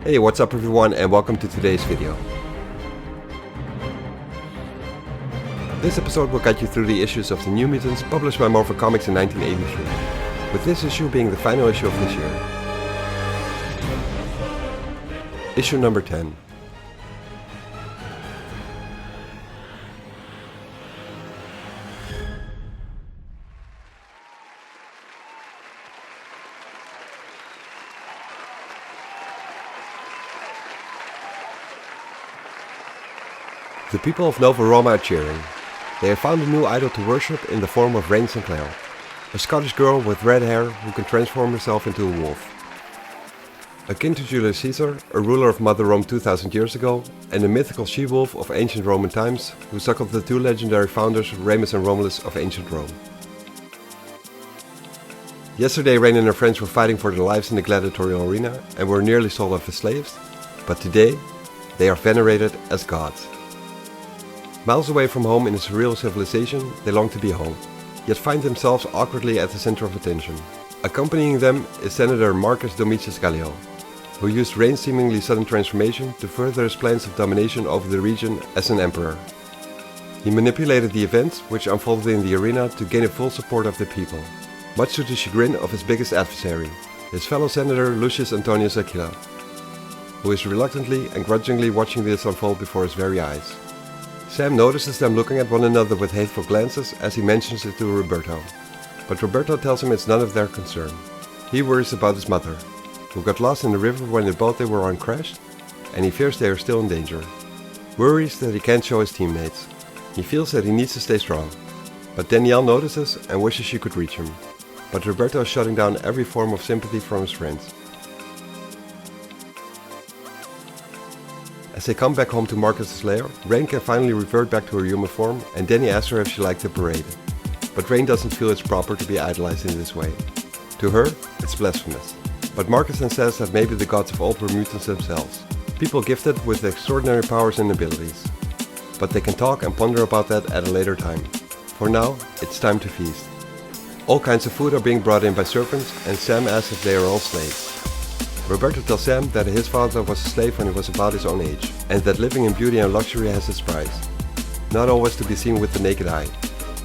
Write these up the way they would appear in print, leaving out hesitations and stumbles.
Hey, what's up everyone, and welcome to today's video. This episode will guide you through the issues of the New Mutants published by Marvel Comics in 1983, with this issue being the final issue of this year. Issue number 10. The people of Nova Roma are cheering. They have found a new idol to worship in the form of Rain Sinclair, a Scottish girl with red hair who can transform herself into a wolf. Akin to Julius Caesar, a ruler of Mother Rome 2000 years ago, and a mythical she-wolf of ancient Roman times who suckled the two legendary founders Remus and Romulus of ancient Rome. Yesterday Rain and her friends were fighting for their lives in the gladiatorial arena and were nearly sold off as slaves, but today they are venerated as gods. Miles away from home in a surreal civilization, they long to be home, yet find themselves awkwardly at the center of attention. Accompanying them is Senator Marcus Domitius Gallio, who used Rain's seemingly sudden transformation to further his plans of domination over the region as an emperor. He manipulated the events which unfolded in the arena to gain the full support of the people, much to the chagrin of his biggest adversary, his fellow senator Lucius Antonius Aquila, who is reluctantly and grudgingly watching this unfold before his very eyes. Sam notices them looking at one another with hateful glances as he mentions it to Roberto, but Roberto tells him it's none of their concern. He worries about his mother, who got lost in the river when the boat they were on crashed, and he fears they are still in danger. Worries that he can't show his teammates. He feels that he needs to stay strong, but Danielle notices and wishes she could reach him, but Roberto is shutting down every form of sympathy from his friends. As they come back home to Marcus's lair, Rain can finally revert back to her human form, and Danny asks her if she liked the parade. But Rain doesn't feel it's proper to be idolized in this way. To her, it's blasphemous. But Marcus then says that maybe the gods of old were mutants themselves, people gifted with extraordinary powers and abilities. But they can talk and ponder about that at a later time. For now, it's time to feast. All kinds of food are being brought in by servants, and Sam asks if they are all slaves. Roberto tells Sam that his father was a slave when he was about his own age, and that living in beauty and luxury has its price, not always to be seen with the naked eye.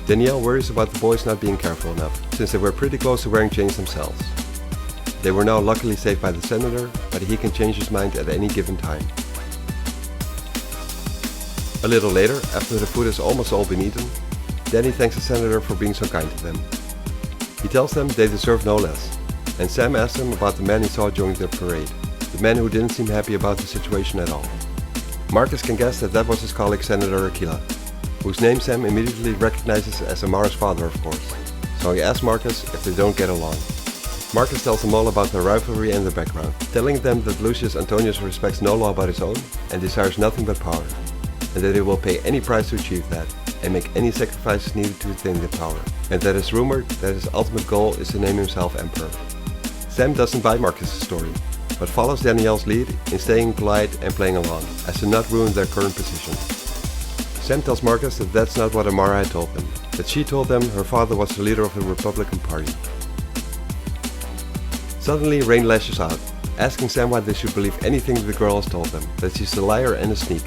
Danielle worries about the boys not being careful enough, since they were pretty close to wearing chains themselves. They were now luckily saved by the senator, but he can change his mind at any given time. A little later, after the food has almost all been eaten, Danny thanks the senator for being so kind to them. He tells them they deserve no less, and Sam asks him about the man he saw during the parade, the man who didn't seem happy about the situation at all. Marcus can guess that was his colleague Senator Aquila, whose name Sam immediately recognizes as Amara's father, of course, so he asks Marcus if they don't get along. Marcus tells them all about their rivalry and their background, telling them that Lucius Antonius respects no law about his own and desires nothing but power, and that he will pay any price to achieve that, and make any sacrifices needed to attain the power, and that it's rumored that his ultimate goal is to name himself emperor. Sam doesn't buy Marcus' story, but follows Danielle's lead in staying polite and playing along, as to not ruin their current position. Sam tells Marcus that that's not what Amara had told them, that she told them her father was the leader of the Republican Party. Suddenly Rain lashes out, asking Sam why they should believe anything the girl has told them, that she's a liar and a sneak.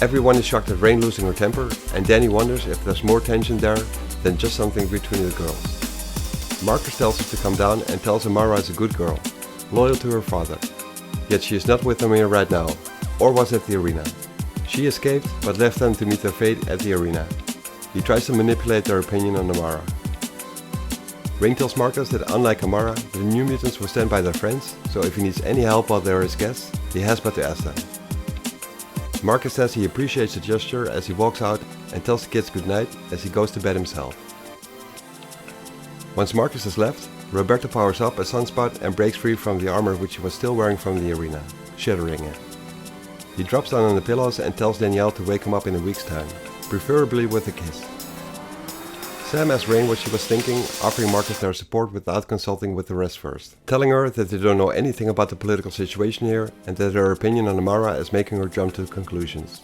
Everyone is shocked at Rain losing her temper, and Danny wonders if there's more tension there than just something between the girls. Marcus tells her to come down and tells Amara is a good girl, loyal to her father. Yet she is not with Amara right now, or was at the arena. She escaped, but left them to meet their fate at the arena. He tries to manipulate their opinion on Amara. Rain tells Marcus that unlike Amara, the New Mutants will stand by their friends, so if he needs any help while they are his guests, he has but to ask them. Marcus says he appreciates the gesture as he walks out and tells the kids goodnight as he goes to bed himself. Once Marcus has left, Roberto powers up a sunspot and breaks free from the armor which he was still wearing from the arena, shattering it. He drops down on the pillows and tells Danielle to wake him up in a week's time, preferably with a kiss. Sam asks Rain what she was thinking, offering Marcus their support without consulting with the rest first, telling her that they don't know anything about the political situation here and that her opinion on Amara is making her jump to conclusions.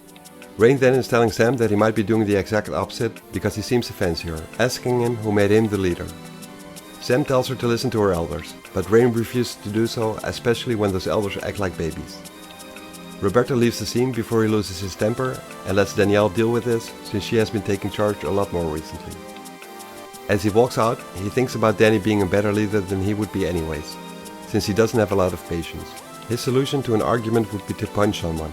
Rain then is telling Sam that he might be doing the exact opposite because he seems to fancy her, asking him who made him the leader. Sam tells her to listen to her elders, but Rain refuses to do so, especially when those elders act like babies. Roberto leaves the scene before he loses his temper and lets Danielle deal with this, since she has been taking charge a lot more recently. As he walks out, he thinks about Danny being a better leader than he would be anyways, since he doesn't have a lot of patience. His solution to an argument would be to punch someone.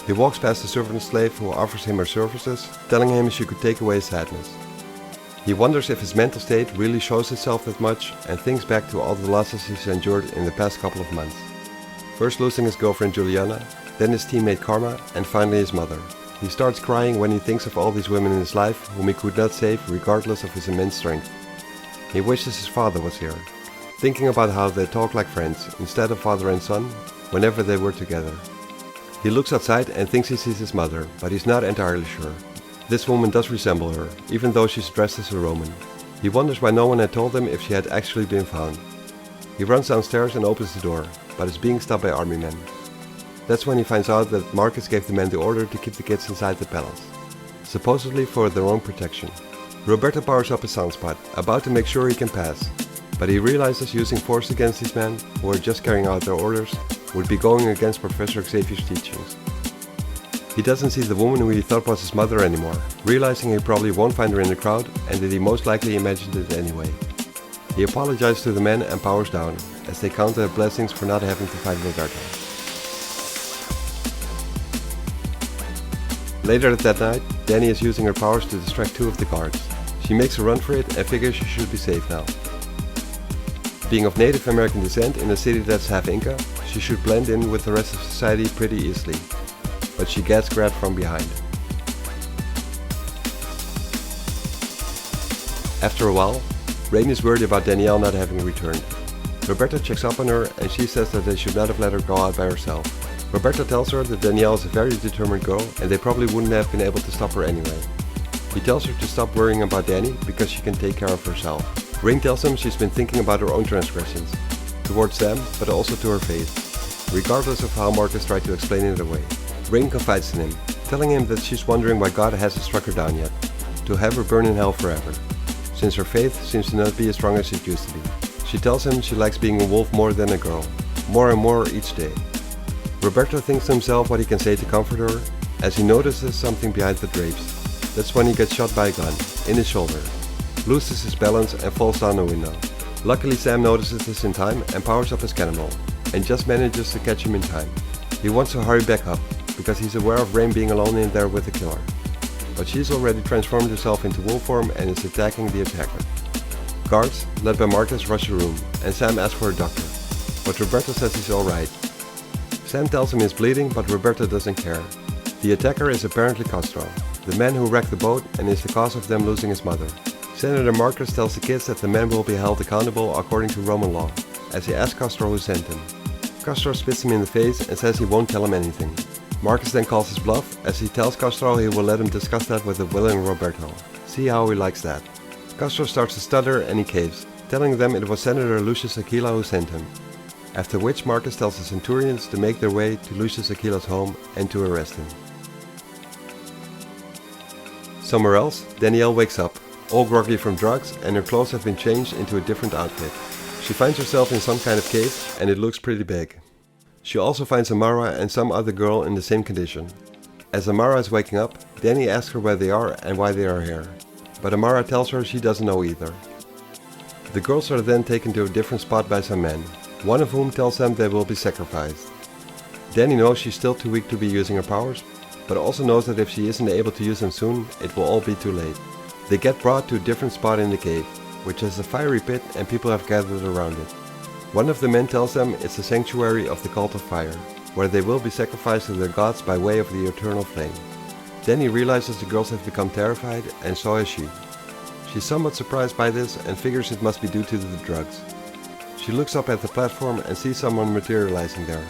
He walks past the servant slave who offers him her services, telling him she could take away his sadness. He wonders if his mental state really shows itself that much and thinks back to all the losses he's endured in the past couple of months. First losing his girlfriend Juliana, then his teammate Karma, and finally his mother. He starts crying when he thinks of all these women in his life whom he could not save regardless of his immense strength. He wishes his father was here, thinking about how they talk like friends instead of father and son whenever they were together. He looks outside and thinks he sees his mother, but he's not entirely sure. This woman does resemble her, even though she's dressed as a Roman. He wonders why no one had told him if she had actually been found. He runs downstairs and opens the door, but is being stopped by army men. That's when he finds out that Marcus gave the men the order to keep the kids inside the palace, supposedly for their own protection. Roberto powers up his soundspot, about to make sure he can pass, but he realizes using force against these men, who are just carrying out their orders, would be going against Professor Xavier's teachings. He doesn't see the woman who he thought was his mother anymore, realizing he probably won't find her in the crowd and that he most likely imagined it anyway. He apologizes to the men and powers down, as they count their blessings for not having to fight Roberto. Later that night, Danny is using her powers to distract two of the guards. She makes a run for it and figures she should be safe now. Being of Native American descent in a city that's half Inca, she should blend in with the rest of society pretty easily, but she gets grabbed from behind. After a while, Rain is worried about Danielle not having returned. Roberto checks up on her and she says that they should not have let her go out by herself. Roberto tells her that Danielle is a very determined girl and they probably wouldn't have been able to stop her anyway. He tells her to stop worrying about Danny because she can take care of herself. Rain tells him she's been thinking about her own transgressions, towards them but also to her faith, regardless of how Marcus tried to explain it away. Rain confides in him, telling him that she's wondering why God hasn't struck her down yet, to have her burn in hell forever, since her faith seems to not be as strong as it used to be. She tells him she likes being a wolf more than a girl, more and more each day. Roberto thinks to himself what he can say to comfort her, as he notices something behind the drapes. That's when he gets shot by a gun, in his shoulder, loses his balance and falls down a window. Luckily Sam notices this in time and powers up his cannonball, and just manages to catch him in time. He wants to hurry back up, because he's aware of Rain being alone in there with the killer. But she's already transformed herself into wolf form and is attacking the attacker. Guards, led by Marcus, rush the room, and Sam asks for a doctor, but Roberto says he's alright. Sam tells him he's bleeding, but Roberto doesn't care. The attacker is apparently Castro, the man who wrecked the boat and is the cause of them losing his mother. Senator Marcus tells the kids that the man will be held accountable according to Roman law, as he asks Castro who sent him. Castro spits him in the face and says he won't tell him anything. Marcus then calls his bluff, as he tells Castro he will let him discuss that with the willing Roberto. See how he likes that. Castro starts to stutter and he caves, telling them it was Senator Lucius Aquila who sent him. After which Marcus tells the centurions to make their way to Lucius Aquila's home and to arrest him. Somewhere else, Danielle wakes up, all groggy from drugs, and her clothes have been changed into a different outfit. She finds herself in some kind of cave and it looks pretty big. She also finds Amara and some other girl in the same condition. As Amara is waking up, Danny asks her where they are and why they are here, but Amara tells her she doesn't know either. The girls are then taken to a different spot by some men, one of whom tells them they will be sacrificed. Danny knows she's still too weak to be using her powers, but also knows that if she isn't able to use them soon, it will all be too late. They get brought to a different spot in the cave, which has a fiery pit and people have gathered around it. One of the men tells them it's the sanctuary of the cult of fire, where they will be sacrificed to their gods by way of the eternal flame. Then he realizes the girls have become terrified, and so has she. She's somewhat surprised by this and figures it must be due to the drugs. She looks up at the platform and sees someone materializing there.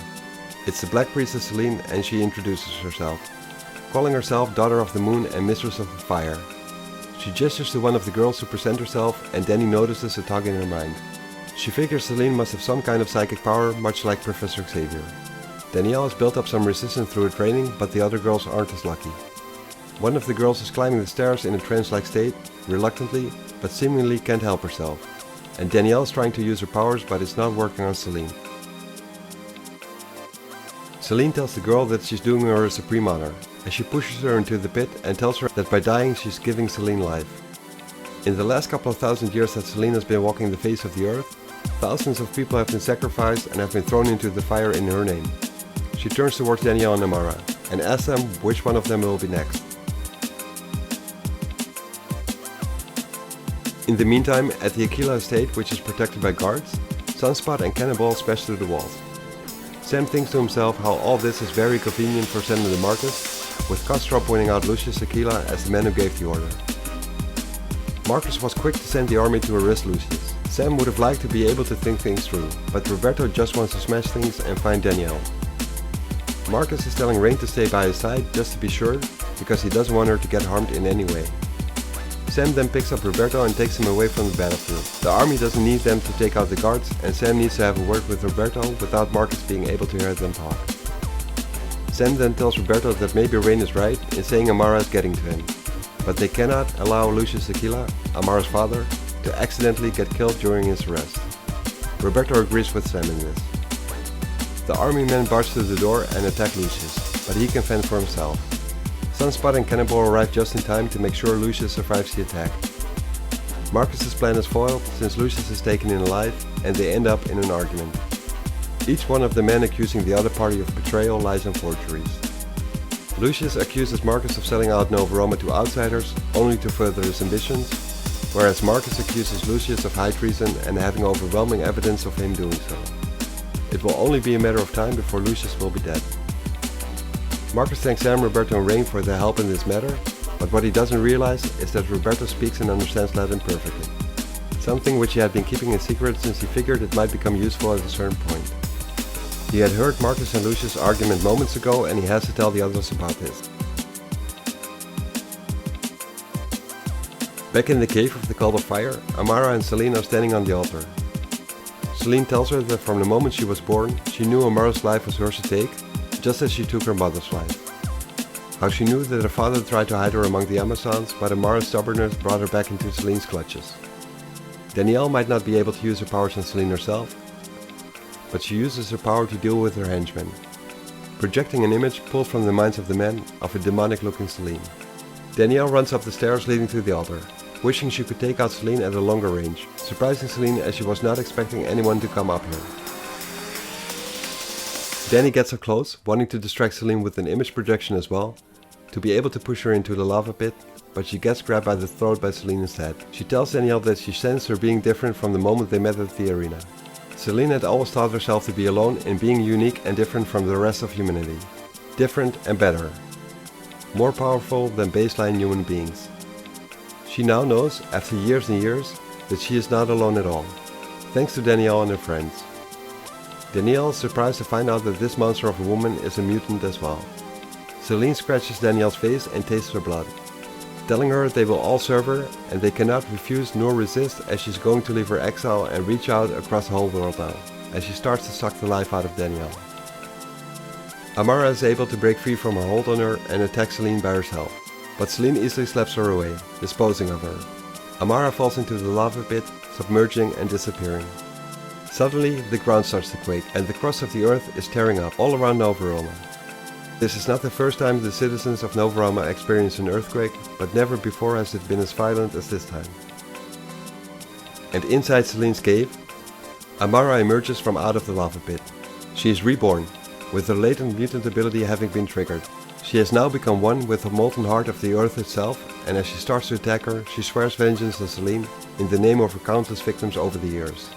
It's the Black Priestess Selene, and she introduces herself, calling herself Daughter of the Moon and Mistress of the Fire. She gestures to one of the girls to present herself, and Danny notices a tug in her mind. She figures Selene must have some kind of psychic power, much like Professor Xavier. Danielle has built up some resistance through her training, but the other girls aren't as lucky. One of the girls is climbing the stairs in a trance-like state, reluctantly, but seemingly can't help herself. and Danielle is trying to use her powers but it's not working on Selene. Selene tells the girl that she's doing her a supreme honor, as she pushes her into the pit and tells her that by dying she's giving Selene life. In the last couple of thousand years that Selene has been walking the face of the earth, thousands of people have been sacrificed and have been thrown into the fire in her name. She turns towards Danielle and Amara and asks them which one of them will be next. In the meantime, at the Aquila estate, which is protected by guards, Sunspot and Cannonball smash through the walls. Sam thinks to himself how all this is very convenient for Sam and Marcus, with Kastrop winning out Lucius Aquila as the man who gave the order. Marcus was quick to send the army to arrest Lucius. Sam would have liked to be able to think things through, but Roberto just wants to smash things and find Danielle. Marcus is telling Rain to stay by his side just to be sure, because he doesn't want her to get harmed in any way. Sam then picks up Roberto and takes him away from the battlefield. The army doesn't need them to take out the guards, and Sam needs to have a word with Roberto without Marcus being able to hear them talk. Sam then tells Roberto that maybe Rain is right in saying Amara is getting to him, but they cannot allow Lucius Aquila, Amara's father, to accidentally get killed during his arrest. Roberto agrees with Sam in this. The army men barge through the door and attack Lucius, but he can fend for himself. Sunspot and Cannonball arrive just in time to make sure Lucius survives the attack. Marcus's plan is foiled since Lucius is taken in alive and they end up in an argument. Each one of the men accusing the other party of betrayal lies on forgeries. Lucius accuses Marcus of selling out Nova Roma to outsiders only to further his ambitions, whereas Marcus accuses Lucius of high treason and having overwhelming evidence of him doing so. It will only be a matter of time before Lucius will be dead. Marcus thanks Sam, Roberto and Rain for their help in this matter, but what he doesn't realize is that Roberto speaks and understands Latin perfectly. Something which he had been keeping a secret since he figured it might become useful at a certain point. He had heard Marcus and Lucius' argument moments ago and he has to tell the others about this. Back in the cave of the Cult of Fire, Amara and Selene are standing on the altar. Selene tells her that from the moment she was born, she knew Amara's life was hers to take, just as she took her mother's life. How she knew that her father tried to hide her among the Amazons, but Amara's stubbornness brought her back into Selene's clutches. Danielle might not be able to use her powers on Selene herself, but she uses her power to deal with her henchmen, projecting an image pulled from the minds of the men of a demonic-looking Selene. Danielle runs up the stairs leading to the altar, wishing she could take out Selene at a longer range, surprising Selene as she was not expecting anyone to come up here. Danny gets up close, wanting to distract Selene with an image projection as well, to be able to push her into the lava pit, but she gets grabbed by the throat by Selene instead. She tells Danielle that she sensed her being different from the moment they met at the arena. Selene had always thought herself to be alone in being unique and different from the rest of humanity. Different and better. More powerful than baseline human beings. She now knows, after years and years, that she is not alone at all, thanks to Danielle and her friends. Danielle is surprised to find out that this monster of a woman is a mutant as well. Selene scratches Danielle's face and tastes her blood, telling her they will all serve her and they cannot refuse nor resist as she's going to leave her exile and reach out across the whole world now, as she starts to suck the life out of Danielle. Amara is able to break free from her hold on her and attack Selene by herself, but Selene easily slaps her away, disposing of her. Amara falls into the lava pit, submerging and disappearing. Suddenly, the ground starts to quake and the crust of the earth is tearing up all around Nova Roma. This is not the first time the citizens of Nova Roma experience an earthquake, but never before has it been as violent as this time. And inside Selene's cave, Amara emerges from out of the lava pit. She is reborn, with her latent mutant ability having been triggered. She has now become one with the molten heart of the earth itself, and as she starts to attack her, she swears vengeance on Selene in the name of her countless victims over the years.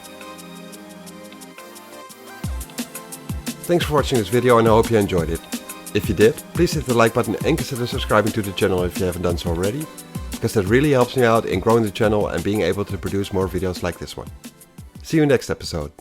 Thanks for watching this video and I hope you enjoyed it. If you did, please hit the like button and consider subscribing to the channel if you haven't done so already, because that really helps me out in growing the channel and being able to produce more videos like this one. See you next episode.